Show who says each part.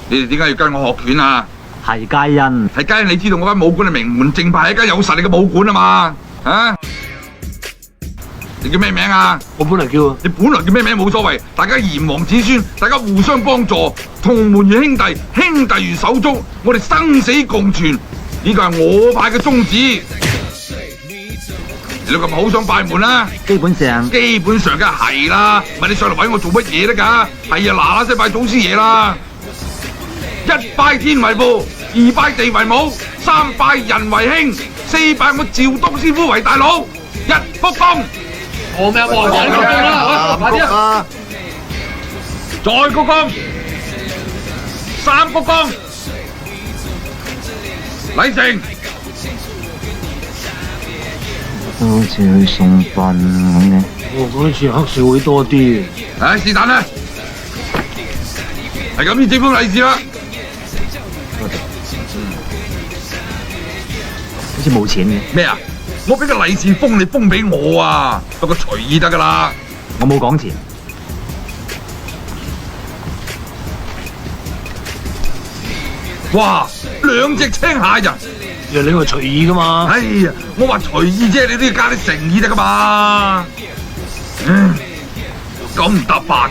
Speaker 1: 你哋點解要跟我學拳啊？
Speaker 2: 係家人，
Speaker 1: 係家人，你知道我間武館係名門正派，係一間有實力嘅武館啊嘛，啊？你叫咩名啊？
Speaker 2: 我本嚟叫
Speaker 1: 你本來叫咩名冇所謂，大家炎黃子孫，大家互相幫助，同門如兄弟，兄弟如手足，我哋生死共存，呢個係我派嘅宗旨。你哋咁好想拜門啦？
Speaker 2: 基本上
Speaker 1: 梗係啦，問你上嚟搵我做乜嘢得㗎？係啊，嗱嗱聲拜祖師爺啦！一拜天為父，二拜地為母，三拜人為兄，四拜我趙東師傅為大佬，一鞠躬。
Speaker 3: 我咩王人鞠躬啦，快啲啊！
Speaker 1: 再鞠躬，三鞠躬，禮成。
Speaker 2: 都好似去送殯咁嘅。
Speaker 3: 我嗰次黑社會多啲。
Speaker 1: 唉，是但啦，係咁，要接封利是啦。
Speaker 2: 好似冇錢嘅。
Speaker 1: 咩啊？我俾個利是封你封俾我啊，不過隨意得噶啦。
Speaker 2: 我冇講錢。
Speaker 1: 哇，兩隻青蟹人。
Speaker 3: 你話隨意噶嘛？
Speaker 1: 哎呀，我話隨意啫，你都要加啲誠意得噶嘛。咁唔得法。